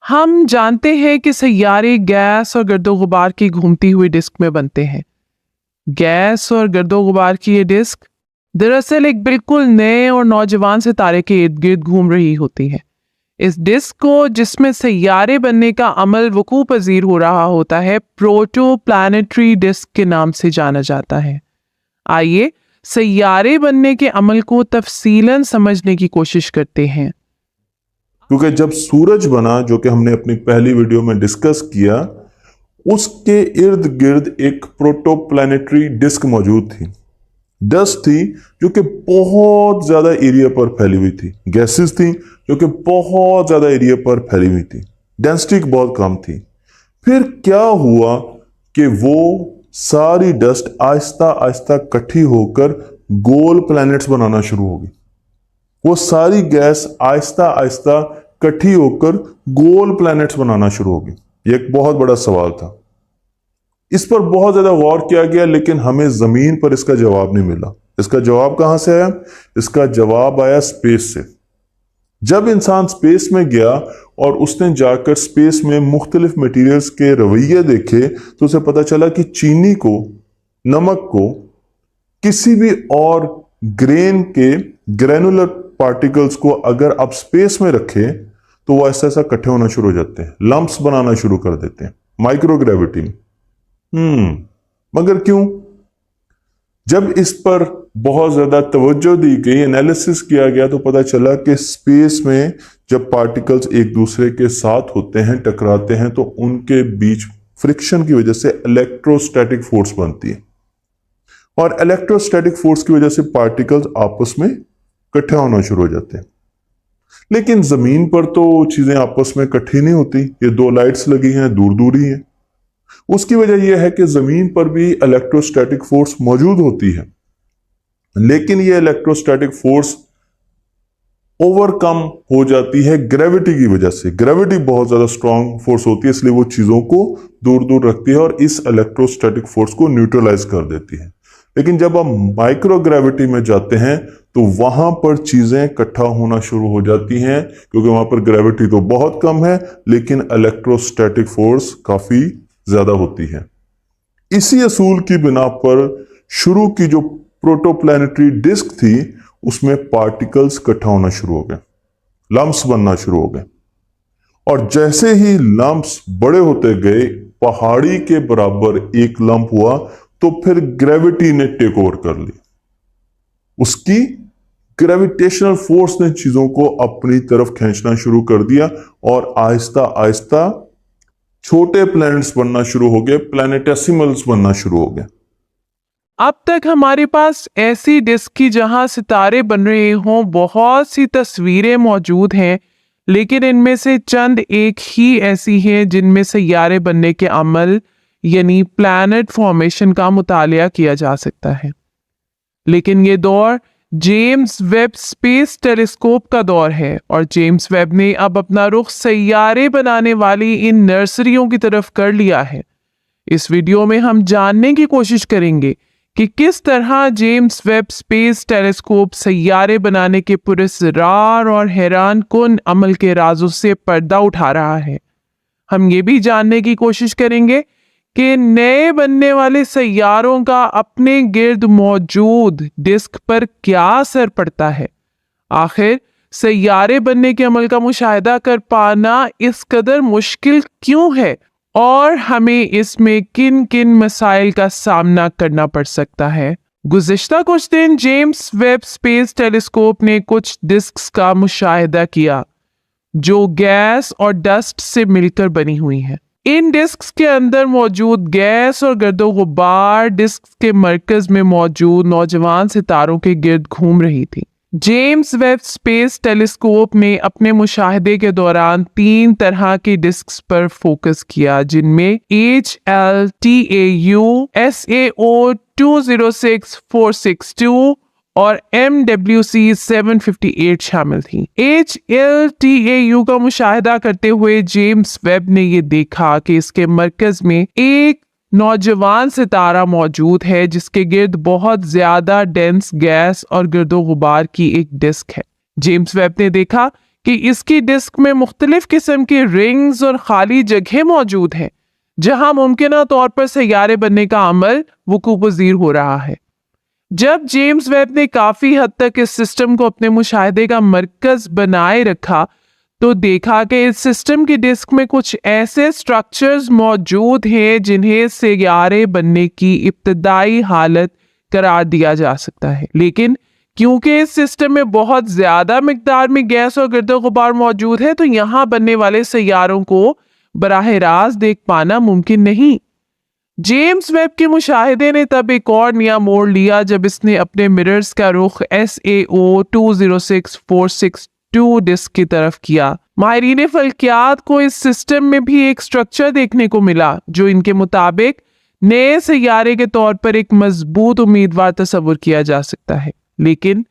ہم جانتے ہیں کہ سیارے گیس اور گرد و غبار کی گھومتی ہوئی ڈسک میں بنتے ہیں۔ گیس اور گرد و غبار کی یہ ڈسک دراصل ایک بالکل نئے اور نوجوان ستارے کے ارد گرد گھوم رہی ہوتی ہے۔ اس ڈسک کو، جس میں سیارے بننے کا عمل وقوع پذیر ہو رہا ہوتا ہے، پروٹو پلانیٹری ڈسک کے نام سے جانا جاتا ہے۔ آئیے سیارے بننے کے عمل کو تفصیلاً سمجھنے کی کوشش کرتے ہیں۔ کیونکہ جب سورج بنا، جو کہ ہم نے اپنی پہلی ویڈیو میں ڈسکس کیا، اس کے ارد گرد ایک پروٹو پلانیٹری ڈسک موجود تھی، ڈسٹ تھی جو کہ بہت زیادہ ایریا پر پھیلی ہوئی تھی، گیسز تھیں جو کہ بہت زیادہ ایریا پر پھیلی ہوئی تھی، ڈینسٹی بہت کم تھی۔ پھر کیا ہوا کہ وہ ساری ڈسٹ آہستہ آہستہ کٹھی ہو کر گول پلانٹس بنانا شروع ہو گئی۔ وہ ساری گیس آہستہ آہستہ کٹھی ہو کر گول پلانٹس بنانا شروع ہو گئی۔ یہ ایک بہت بڑا سوال تھا، اس پر بہت زیادہ غور کیا گیا، لیکن ہمیں زمین پر اس کا جواب نہیں ملا۔ اس کا جواب کہاں سے آیا؟ اس کا جواب آیا اسپیس سے۔ جب انسان اسپیس میں گیا اور اس نے جا کر اسپیس میں مختلف میٹیریلز کے رویے دیکھے، تو اسے پتا چلا کہ چینی کو، نمک کو، کسی بھی اور گرین کے گرینولر پارٹیکلز کو اگر آپ اسپیس میں رکھے تو وہ ایسا ایسا کٹھے ہونا شروع ہو جاتے ہیں، لمپس بنانا شروع کر دیتے ہیں، مائکرو گریوٹی میں۔ مگر کیوں؟ جب اس پر بہت زیادہ توجہ دی گئی، انالیسس کیا گیا، تو پتا چلا کہ اسپیس میں جب پارٹیکلز ایک دوسرے کے ساتھ ہوتے ہیں، ٹکراتے ہیں، تو ان کے بیچ فرکشن کی وجہ سے الیکٹروسٹیٹک فورس بنتی ہے، اور الیکٹروسٹیٹک فورس کی وجہ سے پارٹیکلز آپس میں کٹھے ہونا شروع ہو جاتے ہیں۔ لیکن زمین پر تو چیزیں آپس میں کٹھی نہیں ہوتی، یہ دو لائٹس لگی ہیں، دور دور ہی ہیں۔ اس کی وجہ یہ ہے کہ زمین پر بھی الیکٹروسٹیٹک فورس موجود ہوتی ہے، لیکن یہ الیکٹروسٹیٹک فورس اوور کم ہو جاتی ہے گریوٹی کی وجہ سے۔ گریوٹی بہت زیادہ اسٹرانگ فورس ہوتی ہے، اس لیے وہ چیزوں کو دور دور رکھتی ہے اور اس الیکٹروسٹیٹک فورس کو نیوٹرلائز کر دیتی ہے۔ لیکن جب ہم مائکرو گریوٹی میں جاتے ہیں تو وہاں پر چیزیں اکٹھا ہونا شروع ہو جاتی ہیں، کیونکہ وہاں پر گریوٹی تو بہت کم ہے لیکن الیکٹروسٹیٹک فورس کافی زیادہ ہوتی ہے۔ اسی اصول کی بنا پر شروع کی جو پروٹو پلانیٹری ڈسک تھی، اس میں پارٹیکلز اکٹھا ہونا شروع ہو گئے، لمپس بننا شروع ہو گئے، اور جیسے ہی لمپس بڑے ہوتے گئے، پہاڑی کے برابر ایک لمپ ہوا، تو پھر گریوٹی نے ٹیک اوور کر لی۔ اس کی گریویٹیشنل فورس نے چیزوں کو اپنی طرف کھینچنا شروع کر دیا، اور آہستہ آہستہ چھوٹے پلانٹس بننا شروع ہو گئے، پلانیٹیسیملز بننا شروع ہو گئے۔ اب تک ہمارے پاس ایسی ڈسک کی جہاں ستارے بن رہے ہوں بہت سی تصویریں موجود ہیں، لیکن ان میں سے چند ایک ہی ایسی ہیں جن میں سیارے بننے کے عمل یعنی پلانٹ فارمیشن کا مطالعہ کیا جا سکتا ہے۔ لیکن یہ دور جیمز ویب اسپیس ٹیلیسکوپ کا دور ہے، اور جیمز ویب نے اب اپنا رخ سیارے بنانے والی ان نرسریوں کی طرف کر لیا ہے۔ اس ویڈیو میں ہم جاننے کی کوشش کریں گے کہ کس طرح جیمز ویب اسپیس ٹیلیسکوپ سیارے بنانے کے پراسرار اور حیران کن عمل کے رازوں سے پردہ اٹھا رہا ہے۔ ہم یہ بھی جاننے کی کوشش کریں گے کہ نئے بننے والے سیاروں کا اپنے گرد موجود ڈسک پر کیا اثر پڑتا ہے۔ آخر سیارے بننے کے عمل کا مشاہدہ کر پانا اس قدر مشکل کیوں ہے، اور ہمیں اس میں کن کن مسائل کا سامنا کرنا پڑ سکتا ہے۔ گزشتہ کچھ دن جیمز ویب اسپیس ٹیلیسکوپ نے کچھ ڈسکس کا مشاہدہ کیا جو گیس اور ڈسٹ سے مل کر بنی ہوئی ہیں۔ ان ڈسکس کے اندر موجود گیس اور گرد و غبار ڈسک کے مرکز میں موجود نوجوان ستاروں کے گرد گھوم رہی تھی۔ جیمز ویب اسپیس ٹیلیسکوپ نے اپنے مشاہدے کے دوران 3 طرح کی ڈسکس پر فوکس کیا، جن میں HLTAU SAO 206462 اور MWC 758 شامل تھیں۔ HLTAU کا مشاہدہ کرتے ہوئے جیمز ویب نے یہ دیکھا کہ اس کے مرکز میں ایک نوجوان ستارہ موجود ہے جس کے گرد بہت زیادہ ڈینس گیس اور گرد و غبار کی ایک ڈسک ہے۔ جیمز ویب نے دیکھا کہ اس کی ڈسک میں مختلف قسم کے رنگز اور خالی جگہیں موجود ہیں جہاں ممکنہ طور پر سیارے بننے کا عمل وقوع پذیر ہو رہا ہے۔ جب جیمز ویب نے کافی حد تک اس سسٹم کو اپنے مشاہدے کا مرکز بنائے رکھا تو دیکھا کہ اس سسٹم کی ڈسک میں کچھ ایسے سٹرکچرز موجود ہیں جنہیں سیارے بننے کی ابتدائی حالت قرار دیا جا سکتا ہے، لیکن کیونکہ اس سسٹم میں بہت زیادہ مقدار میں گیس اور گرد و غبار موجود ہے تو یہاں بننے والے سیاروں کو براہ راست دیکھ پانا ممکن نہیں۔ جیمز ویب کے مشاہدے نے تب ایک اور نیا موڑ لیا جب اس نے اپنے مررز کا رخ SAO 206462 ڈسک کی طرف کیا۔ ماہرین فلکیات کو اس سسٹم میں بھی ایک سٹرکچر دیکھنے کو ملا جو ان کے مطابق نئے سیارے کے طور پر ایک مضبوط امیدوار تصور کیا جا سکتا ہے، لیکن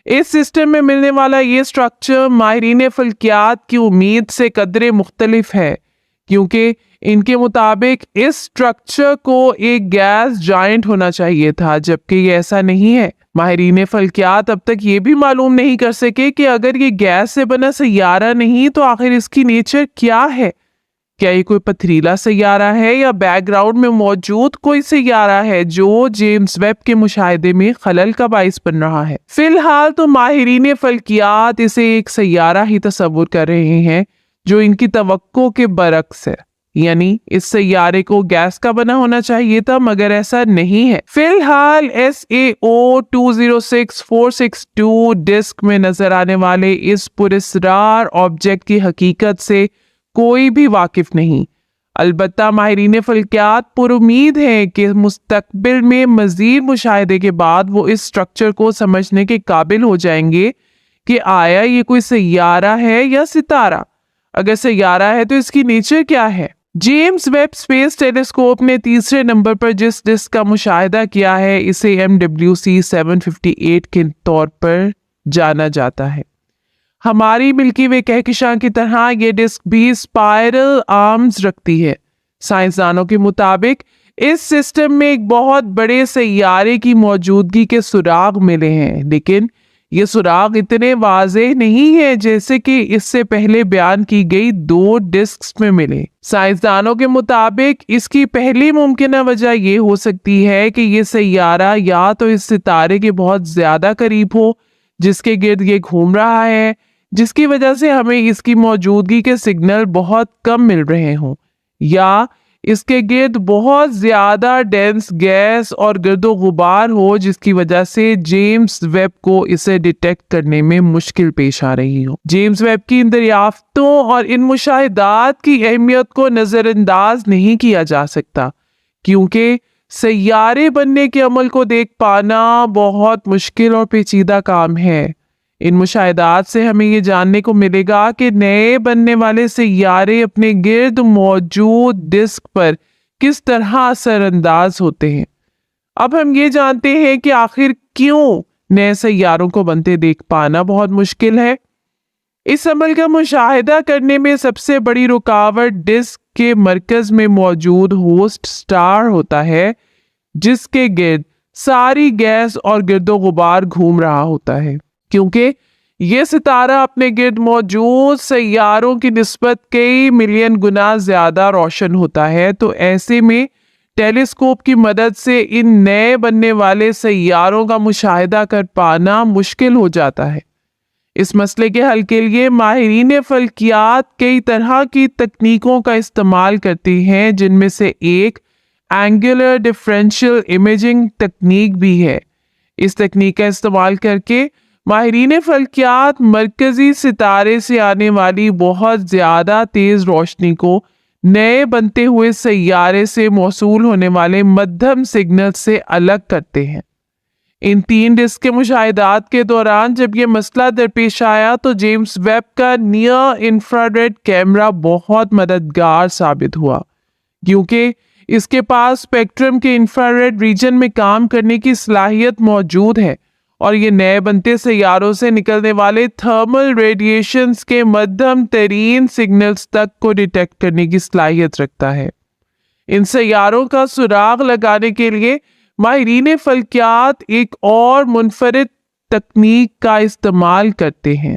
اس سسٹم میں ملنے والا یہ سٹرکچر ماہرین فلکیات کی امید سے قدرے مختلف ہے، کیونکہ ان کے مطابق اس سٹرکچر کو ایک گیس جائنٹ ہونا چاہیے تھا، جبکہ یہ ایسا نہیں ہے۔ ماہرین فلکیات اب تک یہ بھی معلوم نہیں کر سکے کہ اگر یہ گیس سے بنا سیارہ نہیں تو آخر اس کی نیچر کیا ہے۔ کیا یہ کوئی پتھریلا سیارہ ہے یا بیک گراؤنڈ میں موجود کوئی سیارہ ہے جو جیمز ویب کے مشاہدے میں خلل کا باعث بن رہا ہے؟ فی الحال تو ماہرین فلکیات اسے ایک سیارہ ہی تصور کر رہے ہیں جو ان کی توقع کے برعکس ہے، یعنی اس سیارے کو گیس کا بنا ہونا چاہیے تھا مگر ایسا نہیں ہے۔ فی الحال SAO 206462 ڈسک میں نظر آنے والے اس پراسرار آبجیکٹ کی حقیقت سے کوئی بھی واقف نہیں، البتہ ماہرین فلکیات پر امید ہیں کہ مستقبل میں مزید مشاہدے کے بعد وہ اس سٹرکچر کو سمجھنے کے قابل ہو جائیں گے کہ آیا یہ کوئی سیارہ ہے یا ستارہ۔ اگر سیارہ ہے تو اس کی نیچر کیا ہے؟ جیمز ویب اسپیس ٹیلیسکوپ نے تیسرے نمبر پر جس ڈسک کا مشاہدہ کیا ہے اسے MWC 758 کے طور پر جانا جاتا ہے۔ ہماری ملکی وے کہکشاں کی طرح یہ ڈسک بھی اسپائرل آرمز رکھتی ہے۔ سائنسدانوں کے مطابق اس سسٹم میں ایک بہت بڑے سیارے کی موجودگی کے سراغ ملے ہیں، لیکن یہ سراغ اتنے واضح نہیں ہے جیسے کہ اس سے پہلے بیان کی گئی دو ڈسکس میں ملے۔ سائنسدانوں کے مطابق اس کی پہلی ممکنہ وجہ یہ ہو سکتی ہے کہ یہ سیارہ یا تو اس ستارے کے بہت زیادہ قریب ہو جس کے گرد یہ گھوم رہا ہے، جس کی وجہ سے ہمیں اس کی موجودگی کے سگنل بہت کم مل رہے ہوں، یا اس کے گرد بہت زیادہ ڈینس گیس اور گرد و غبار ہو جس کی وجہ سے جیمز ویب کو اسے ڈیٹیکٹ کرنے میں مشکل پیش آ رہی ہو۔ جیمز ویب کی ان دریافتوں اور ان مشاہدات کی اہمیت کو نظر انداز نہیں کیا جا سکتا، کیونکہ سیارے بننے کے عمل کو دیکھ پانا بہت مشکل اور پیچیدہ کام ہے۔ ان مشاہدات سے ہمیں یہ جاننے کو ملے گا کہ نئے بننے والے سیارے اپنے گرد موجود ڈسک پر کس طرح اثر انداز ہوتے ہیں۔ اب ہم یہ جانتے ہیں کہ آخر کیوں نئے سیاروں کو بنتے دیکھ پانا بہت مشکل ہے۔ اس عمل کا مشاہدہ کرنے میں سب سے بڑی رکاوٹ ڈسک کے مرکز میں موجود ہوسٹ سٹار ہوتا ہے، جس کے گرد ساری گیس اور گرد و غبار گھوم رہا ہوتا ہے۔ کیونکہ یہ ستارہ اپنے گرد موجود سیاروں کی نسبت کئی ملین گنا زیادہ روشن ہوتا ہے، تو ایسے میں ٹیلیسکوپ کی مدد سے ان نئے بننے والے سیاروں کا مشاہدہ کر پانا مشکل ہو جاتا ہے۔ اس مسئلے کے حل کے لیے ماہرین فلکیات کئی طرح کی تکنیکوں کا استعمال کرتے ہیں، جن میں سے ایک اینگولر ڈفرینشیل امیجنگ تکنیک بھی ہے۔ اس تکنیک کا استعمال کر کے ماہرین فلکیات مرکزی ستارے سے آنے والی بہت زیادہ تیز روشنی کو نئے بنتے ہوئے سیارے سے موصول ہونے والے مدھم سگنل سے الگ کرتے ہیں۔ ان تین ڈسک کے مشاہدات کے دوران جب یہ مسئلہ درپیش آیا تو جیمز ویب کا نیئر انفراریڈ کیمرہ بہت مددگار ثابت ہوا، کیونکہ اس کے پاس اسپیکٹرم کے انفراریڈ ریجن میں کام کرنے کی صلاحیت موجود ہے، اور یہ نئے بنتے سیاروں سے نکلنے والے تھرمل ریڈیشنز کے مدھم ترین سگنلز تک کو ڈیٹیکٹ کرنے کی صلاحیت رکھتا ہے۔ ان سیاروں کا سراغ لگانے کے لیے ماہرین فلکیات ایک اور منفرد تکنیک کا استعمال کرتے ہیں۔